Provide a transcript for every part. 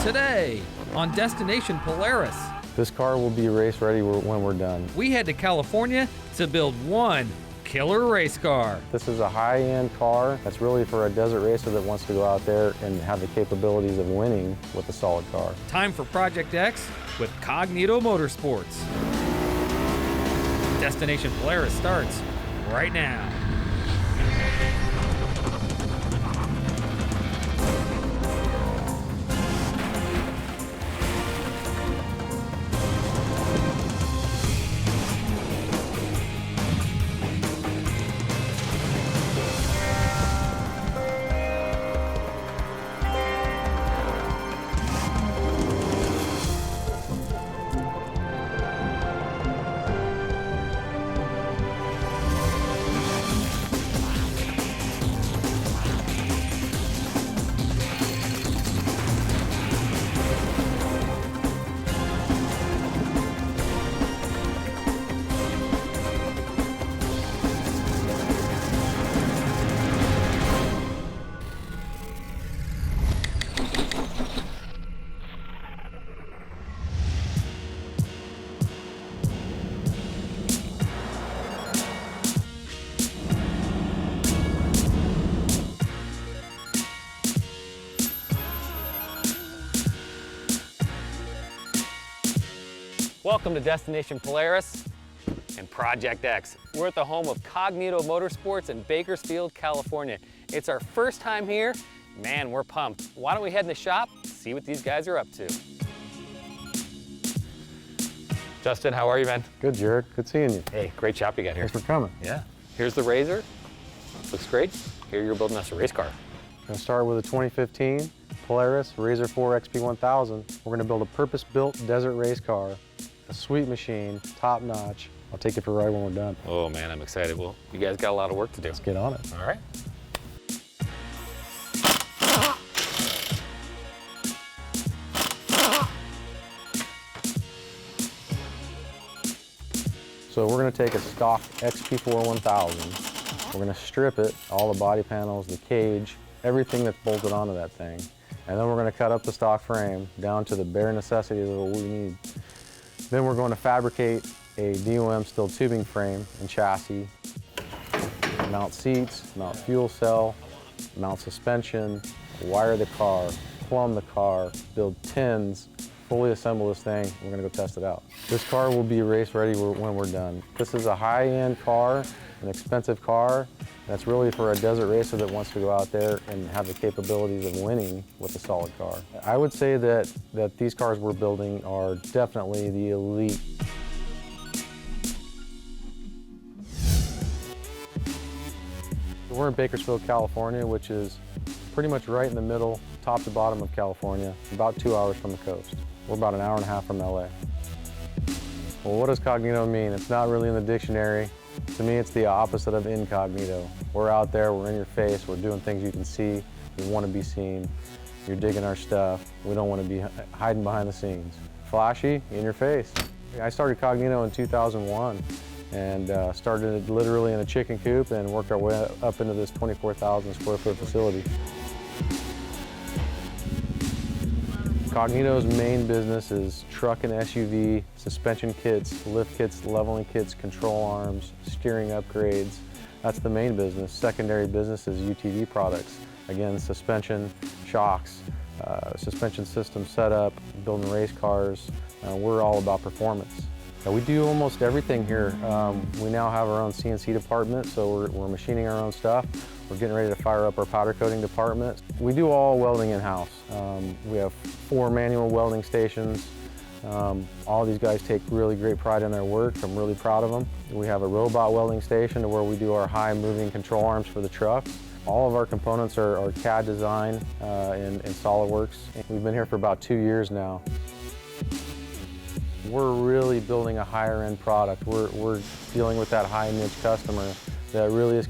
Today on Destination Polaris, This car will be race ready when we're done. we head to California to build one killer race car. This is a high-end car that's really for a desert racer that wants to go out there and have the capabilities of winning with a solid car. Time for Project X with Cognito Motorsports. Destination Polaris starts right now. Welcome to Destination Polaris and Project X. We're at the home of Cognito Motorsports in Bakersfield, California. It's our first time here. Man, we're pumped. Why don't we head in the shop, see what these guys are up to. Justin, how are you, man? Good, Jared. Good seeing you. Hey, great shop you got here. Thanks for coming. Yeah. Here's the Razor. Looks great. Here you're building us a race car. I'm going to start with a 2015 Polaris Razor 4 XP1000. We're going to build a purpose-built desert race car, a sweet machine, top-notch. I'll take it for a ride when we're done. Oh man, I'm excited. Well, you guys got a lot of work to do. Let's get on it. All right. So we're going to take a stock XP4 1000. We're going to strip it, all the body panels, the cage, everything that's bolted onto that thing. And then we're going to cut up the stock frame down to the bare necessities of what we need. Then we're going to fabricate a DOM steel tubing frame and chassis, mount seats, mount fuel cell, mount suspension, wire the car, plumb the car, build tins, fully assemble this thing. We're going to go test it out. This car will be race ready when we're done. This is a high-end car, an expensive car. That's really for a desert racer that wants to go out there and have the capabilities of winning with a solid car. I would say that these cars we're building are definitely the elite. We're in Bakersfield, California, which is pretty much right in the middle, top to bottom of California, about 2 hours from the coast. We're about an hour and a half from LA. Well, what does Cognito mean? It's not really in the dictionary. To me, it's the opposite of incognito. We're out there, we're in your face, we're doing things you can see, you want to be seen. You're digging our stuff. We don't want to be hiding behind the scenes. Flashy, in your face. I started Cognito in 2001 and started literally in a chicken coop and worked our way up into this 24,000 square foot facility. Cognito's main business is truck and SUV, suspension kits, lift kits, leveling kits, control arms, steering upgrades. That's the main business. Secondary business is UTV products. Again, suspension, shocks, suspension system setup, building race cars. We're all about performance. We do almost everything here. We now have our own CNC department, so we're machining our own stuff. We're getting ready to fire up our powder coating department. We do all welding in-house. We have 4 manual welding stations. All these guys take really great pride in their work. I'm really proud of them. We have a robot welding station to where we do our high moving control arms for the trucks. All of our components are CAD design in SolidWorks. We've been here for about 2 years now. We're really building a higher end product. We're dealing with that high niche customer that really is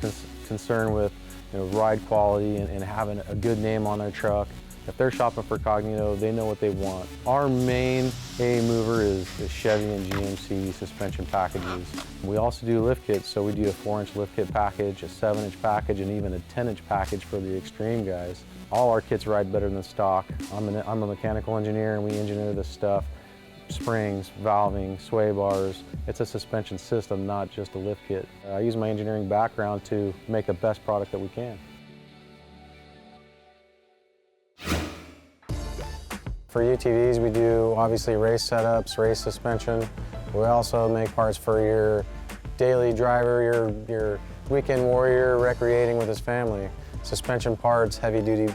concerned with ride quality and having a good name on their truck, If they're shopping for Cognito, they know what they want. Our main A mover is Chevy and GMC suspension packages. We also do lift kits, so we do a 4-inch lift kit package, a 7-inch package, and even a 10-inch package for the extreme guys. All our kits ride better than stock. I'm a mechanical engineer, and we engineer this stuff. Springs, valving, sway bars. It's a suspension system, not just a lift kit. I use my engineering background to make the best product that we can. For UTVs, we do obviously race setups, race suspension. We also make parts for your daily driver, your weekend warrior recreating with his family. Suspension parts, heavy duty,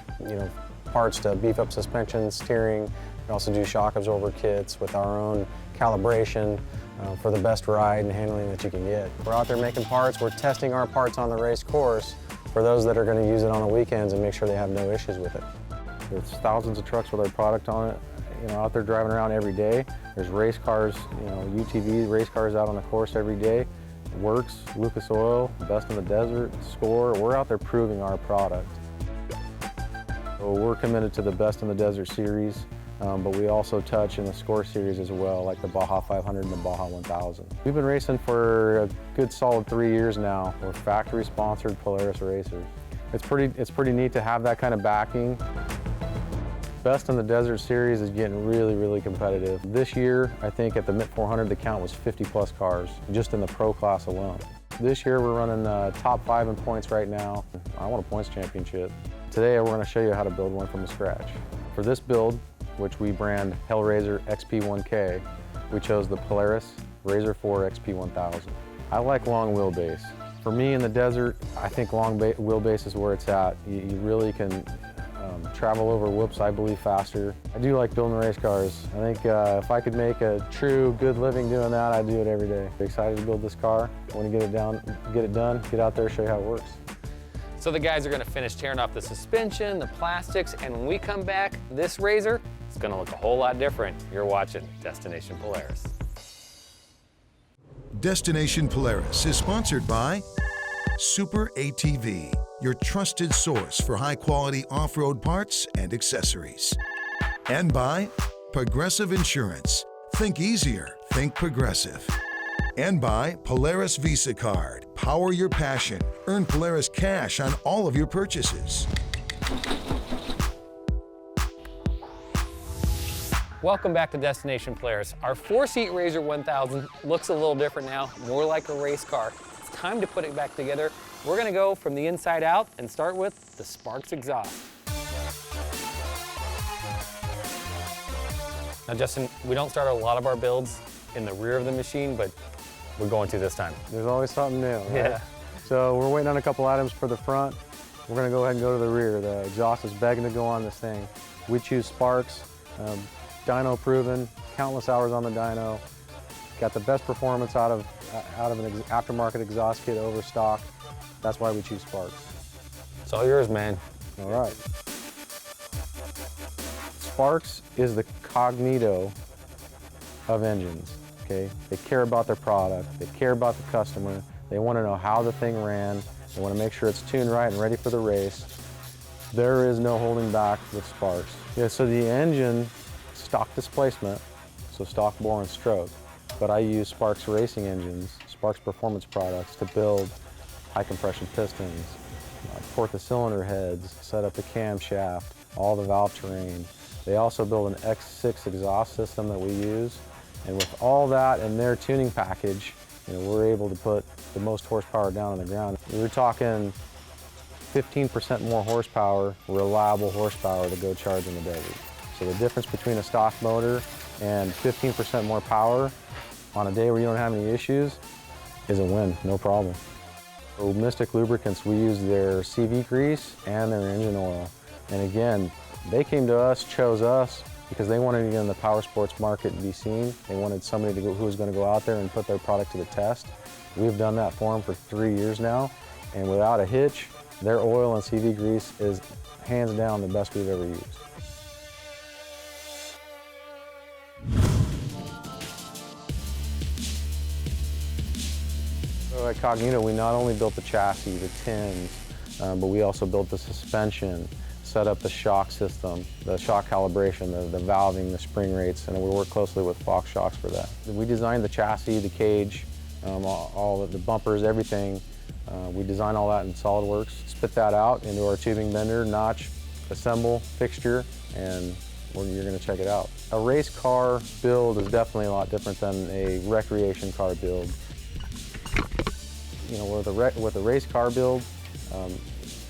parts to beef up suspension, steering. We also do shock absorber kits with our own calibration for the best ride and handling that you can get. We're out there making parts. We're testing our parts on the race course for those that are going to use it on the weekends and make sure they have no issues with it. There's thousands of trucks with our product on it, out there driving around every day. There's race cars, UTV race cars out on the course every day. Works, Lucas Oil, Best in the Desert, Score. We're out there proving our product. So we're committed to the Best in the Desert series, but we also touch in the Score series as well, like the Baja 500 and the Baja 1000. We've been racing for a good solid 3 years now. We're factory-sponsored Polaris racers. It's pretty neat to have that kind of backing. Best in the Desert series is getting really, really competitive. This year, I think at the MIT 400, the count was 50+ cars, just in the pro class alone. This year, we're running top 5 in points right now. I want a points championship. Today, we're gonna show you how to build one from the scratch. For this build, which we brand Hellraiser XP1K, we chose the Polaris Razor 4 XP1000. I like long wheelbase. For me in the desert, I think long wheelbase is where it's at. You really can travel over whoops, I believe, faster. I do like building race cars. I think if I could make a true good living doing that, I'd do it every day. Excited to build this car. Want to get it done, get out there, show you how it works. So the guys are gonna finish tearing off the suspension, the plastics, and when we come back, this Razor is gonna look a whole lot different. You're watching Destination Polaris. Destination Polaris is sponsored by Super ATV, your trusted source for high-quality off-road parts and accessories. And by Progressive Insurance. Think easier, think Progressive. And by Polaris Visa Card. Power your passion. Earn Polaris cash on all of your purchases. Welcome back to Destination Polaris. Our 4-seat Razor 1000 looks a little different now, more like a race car. It's time to put it back together. We're gonna go from the inside out and start with the Sparks exhaust. Now Justin, we don't start a lot of our builds in the rear of the machine, but we're going to this time. There's always something new, right? Yeah. So we're waiting on a couple items for the front. We're gonna go ahead and go to the rear. The exhaust is begging to go on this thing. We choose Sparks, dyno proven, countless hours on the dyno. Got the best performance out of an aftermarket exhaust kit over stock. That's why we choose Sparks. It's all yours, man. All right. Sparks is the Cognito of engines, okay? They care about their product. They care about the customer. They want to know how the thing ran. They want to make sure it's tuned right and ready for the race. There is no holding back with Sparks. Yeah, so the engine, stock displacement, so stock bore and stroke. But I use Sparks racing engines, Sparks performance products to build high compression pistons, port the cylinder heads, set up the camshaft, all the valve terrain. They also build an X6 exhaust system that we use. And with all that in their tuning package, we're able to put the most horsepower down on the ground. We're talking 15% more horsepower, reliable horsepower to go charge in the desert. So the difference between a stock motor and 15% more power on a day where you don't have any issues is a win, no problem. So Mystic Lubricants, we use their CV grease and their engine oil. And again, they came to us, chose us, because they wanted to get in the power sports market and be seen. They wanted somebody who was going to go out there and put their product to the test. We've done that for them for 3 years now, and without a hitch, their oil and CV grease is hands down the best we've ever used. So at Cognito, we not only built the chassis, the tins, but we also built the suspension, set up the shock system, the shock calibration, the valving, the spring rates, and we work closely with Fox Shocks for that. We designed the chassis, the cage, all of the bumpers, everything. We design all that in SolidWorks, spit that out into our tubing bender, notch, assemble, fixture, and you're going to check it out. A race car build is definitely a lot different than a recreation car build. You know, with a race car build,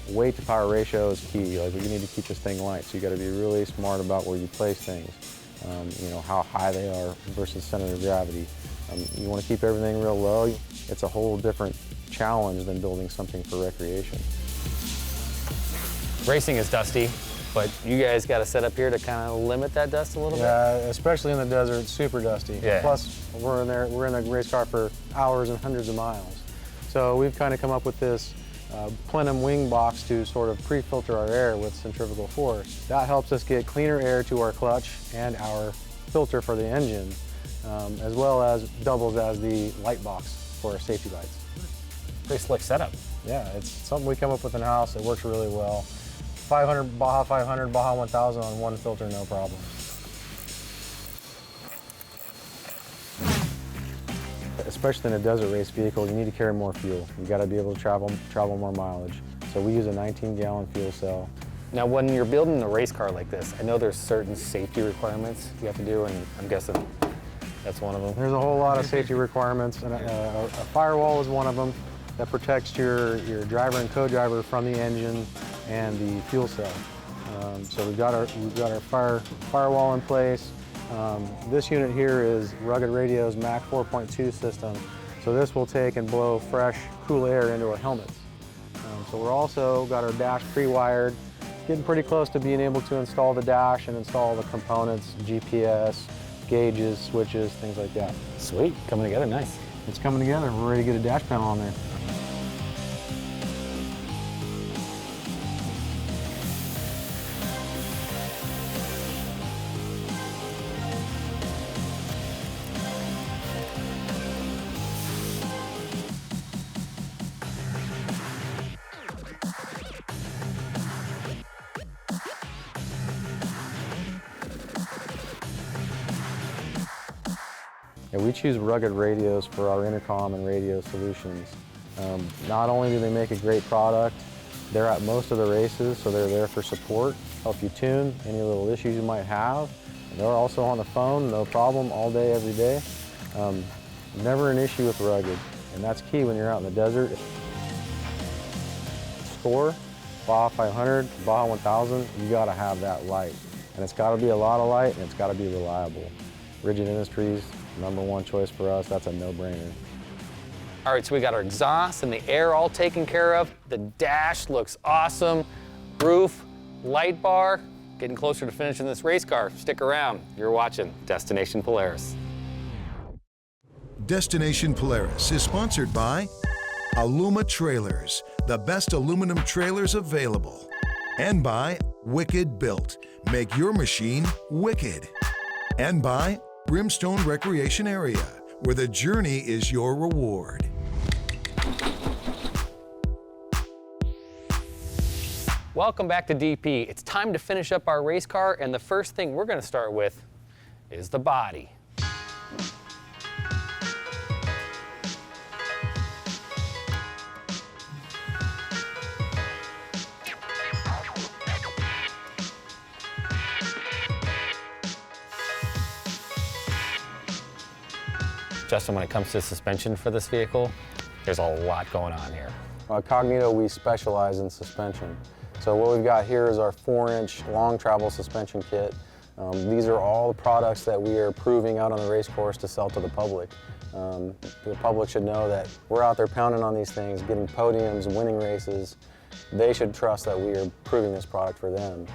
weight to power ratio is key. Like, we need to keep this thing light, so you got to be really smart about where you place things. You know, how high they are versus center of gravity. You want to keep everything real low. It's a whole different challenge than building something for recreation. Racing is dusty, but you guys got a setup here to kind of limit that dust a little bit? Yeah, especially in the desert, it's super dusty. Yeah. Plus, we're in the race car for hours and hundreds of miles. So we've kind of come up with this plenum wing box to sort of pre-filter our air with centrifugal force. That helps us get cleaner air to our clutch and our filter for the engine, as well as doubles as the light box for our safety lights. Pretty slick setup. Yeah, it's something we come up with in-house. It works really well. 500, Baja 500, Baja 1000 on one filter, no problem. Especially in a desert race vehicle, you need to carry more fuel. You got to be able to travel more mileage. So we use a 19-gallon fuel cell. Now, when you're building a race car like this, I know there's certain safety requirements you have to do, and I'm guessing that's one of them. There's a whole lot of safety requirements, and a firewall is one of them that protects your driver and co-driver from the engine and the fuel cell. So we've got our firewall in place. This unit here is Rugged Radio's Mach 4.2 system. So this will take and blow fresh, cool air into our helmets. So we're also got our dash pre-wired, getting pretty close to being able to install the dash and install the components, GPS, gauges, switches, things like that. Sweet, coming together, nice. It's coming together. We're ready to get a dash panel on there. Yeah, we choose Rugged Radios for our intercom and radio solutions. Not only do they make a great product, they're at most of the races, so they're there for support, help you tune any little issues you might have. And they're also on the phone, no problem, all day, every day. Never an issue with Rugged, and that's key when you're out in the desert. Score, Baja 500, Baja 1000, you gotta have that light. And it's gotta be a lot of light, and it's gotta be reliable. Rigid Industries, #1 choice for us, that's a no-brainer. All right, so we got our exhaust and the air all taken care of. The dash looks awesome. Roof, light bar, getting closer to finishing this race car. Stick around, you're watching Destination Polaris. Destination Polaris is sponsored by Aluma Trailers, the best aluminum trailers available. And by Wicked Built, make your machine wicked. And by Brimstone Recreation Area, where the journey is your reward. Welcome back to DP. It's time to finish up our race car, and the first thing we're going to start with is the body. Justin, when it comes to suspension for this vehicle, there's a lot going on here. At Cognito, we specialize in suspension. So what we've got here is our 4-inch long travel suspension kit. These are all the products that we are proving out on the race course to sell to the public. The public should know that we're out there pounding on these things, getting podiums, winning races. They should trust that we are proving this product for them.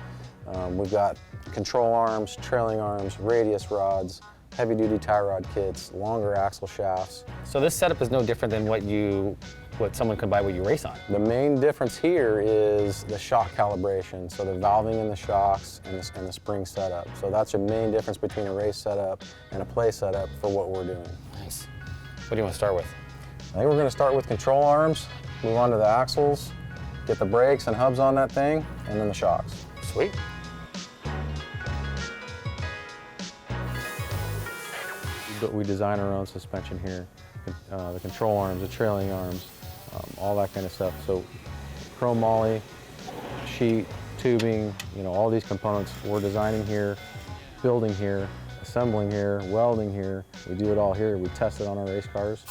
We've got control arms, trailing arms, radius rods, heavy-duty tie rod kits, longer axle shafts. So this setup is no different than what someone could buy what you race on. The main difference here is the shock calibration, so the valving in the shocks and the spring setup. So that's your main difference between a race setup and a play setup for what we're doing. Nice. What do you want to start with? I think we're going to start with control arms, move on to the axles, get the brakes and hubs on that thing, and then the shocks. Sweet. We design our own suspension here. The control arms, the trailing arms, all that kind of stuff. So chrome moly, sheet, tubing, all these components we're designing here, building here, assembling here, welding here. We do it all here. We test it on our race cars.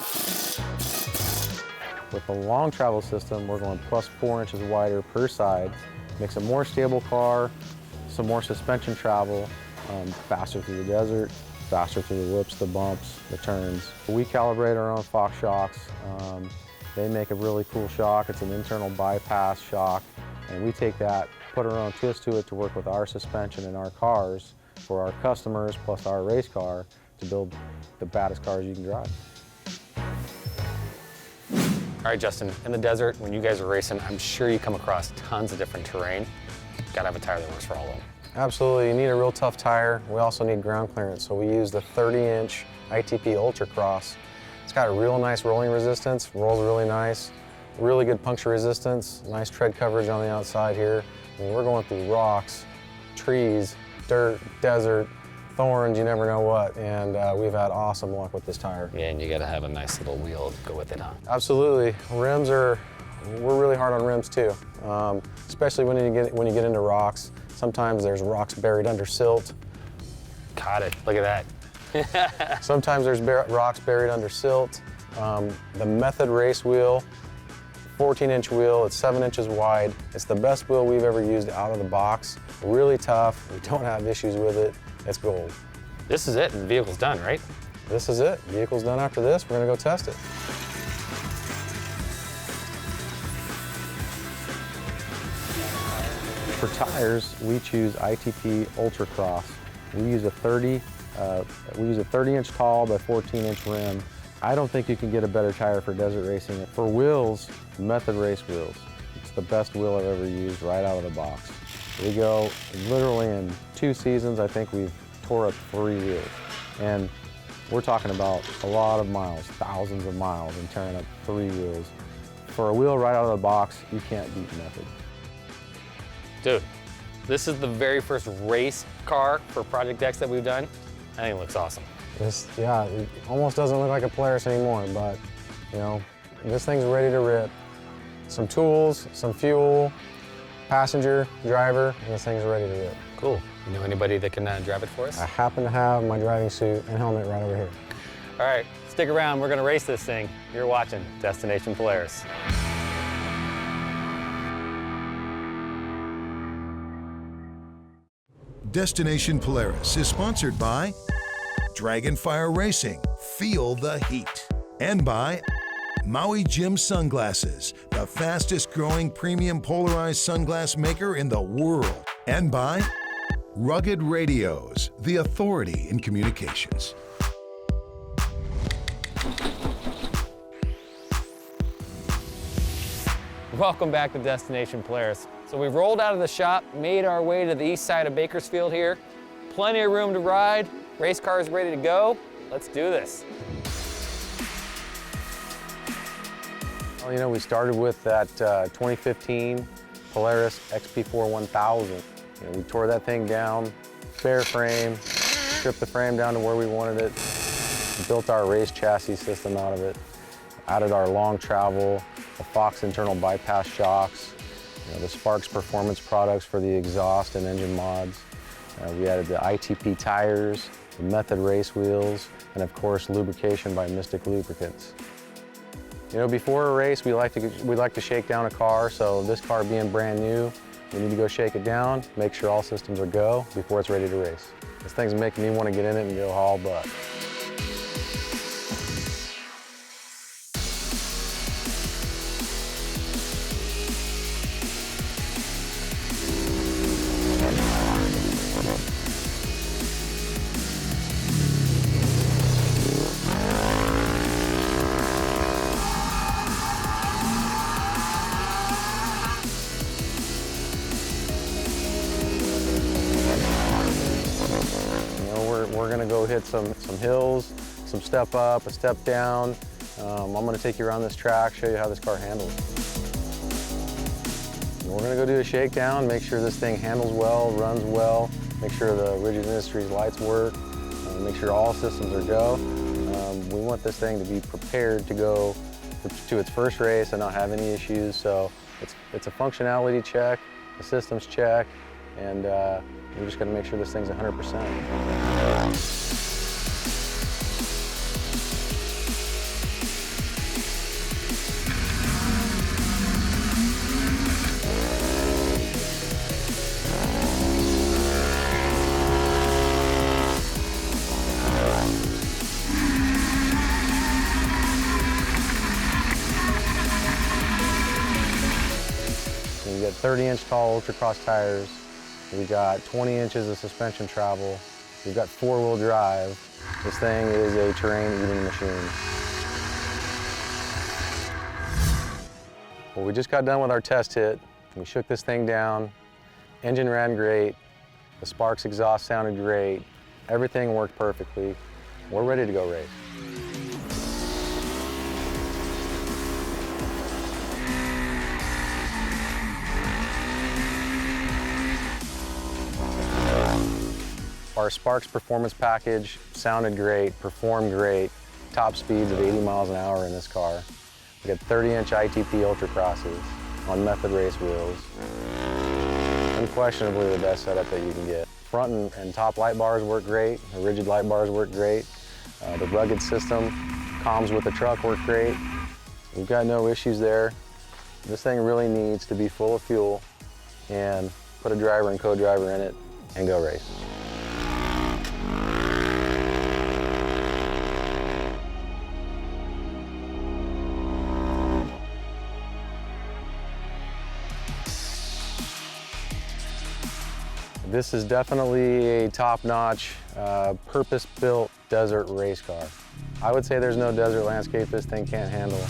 With the long travel system, we're going plus 4 inches wider per side. Makes a more stable car, some more suspension travel, faster through the desert, faster through the whoops, the bumps, the turns. We calibrate our own Fox shocks. They make a really cool shock. It's an internal bypass shock. And we take that, put our own twist to it to work with our suspension in our cars for our customers plus our race car to build the baddest cars you can drive. All right, Justin, in the desert, when you guys are racing, I'm sure you come across tons of different terrain. Gotta have a tire that works for all of them. Absolutely, you need a real tough tire. We also need ground clearance, so we use the 30-inch ITP Ultra Cross. It's got a real nice rolling resistance, rolls really nice, really good puncture resistance, nice tread coverage on the outside here. I mean, we're going through rocks, trees, dirt, desert, thorns, you never know what, and we've had awesome luck with this tire. Yeah, and you gotta have a nice little wheel to go with it, huh? Absolutely. We're really hard on rims too, especially when you get into rocks. Sometimes there's rocks buried under silt. Caught it, look at that. Sometimes there's rocks buried under silt. The Method race wheel, 14-inch wheel, it's 7 inches wide. It's the best wheel we've ever used out of the box. Really tough, we don't have issues with it. It's gold. This is it, and the vehicle's done, right? This is it. Vehicle's done after this. We're gonna go test it. For tires, we choose ITP Ultra Cross. We use a 30-inch tall by 14-inch rim. I don't think you can get a better tire for desert racing. For wheels, Method race wheels. It's the best wheel I've ever used right out of the box. We go literally in 2 seasons, I think we've tore up 3 wheels. And we're talking about a lot of miles, thousands of miles, and tearing up 3 wheels. For a wheel right out of the box, you can't beat Method. Dude, this is the very first race car for Project X that we've done. I think it looks awesome. Yeah, it almost doesn't look like a Polaris anymore, but this thing's ready to rip. Some tools, some fuel, passenger, driver, and this thing's ready to rip. Cool. You know anybody that can drive it for us? I happen to have my driving suit and helmet right over here. All right, stick around. We're gonna race this thing. You're watching Destination Polaris. Destination Polaris is sponsored by Dragonfire Racing, feel the heat, and by Maui Jim Sunglasses, the fastest growing premium polarized sunglass maker in the world, and by Rugged Radios, the authority in communications. Welcome back to Destination Polaris. So we've rolled out of the shop, made our way to the east side of Bakersfield here. Plenty of room to ride. Race car is ready to go. Let's do this. Well, we started with that 2015 Polaris XP4 1000. We tore that thing down, bare frame, stripped the frame down to where we wanted it, built our race chassis system out of it, added our long travel, the Fox internal bypass shocks, the Sparks performance products for the exhaust and engine mods. We added the ITP tires, the Method race wheels, and of course lubrication by Mystic Lubricants. Before a race, we like to shake down a car, so this car being brand new, we need to go shake it down, make sure all systems are go before it's ready to race. This thing's making me want to get in it and go haul butt. We're gonna go hit some hills, some step up, a step down. I'm gonna take you around this track, show you how this car handles. We're gonna go do a shakedown, make sure this thing handles well, runs well, make sure the Rigid Industries lights work, make sure all systems are go. We want this thing to be prepared to go to its first race and not have any issues. So it's a functionality check, a systems check, and we're just gonna make sure this thing's 100%. We got 30-inch tall ultra-cross tires. We got 20 inches of suspension travel. We've got 4-wheel drive. This thing is a terrain-eating machine. Well, we just got done with our test hit. We shook this thing down. Engine ran great. The Sparks exhaust sounded great. Everything worked perfectly. We're ready to go race. Our Sparks performance package sounded great, performed great, top speeds of 80 miles an hour in this car. We got 30-inch ITP Ultra Crosses on Method race wheels. Unquestionably the best setup that you can get. Front and top light bars work great, the rigid light bars work great. The rugged system, comms with the truck work great. We've got no issues there. This thing really needs to be full of fuel and put a driver and co-driver in it and go race. This is definitely a top-notch, purpose-built desert race car. I would say there's no desert landscape this thing can't handle.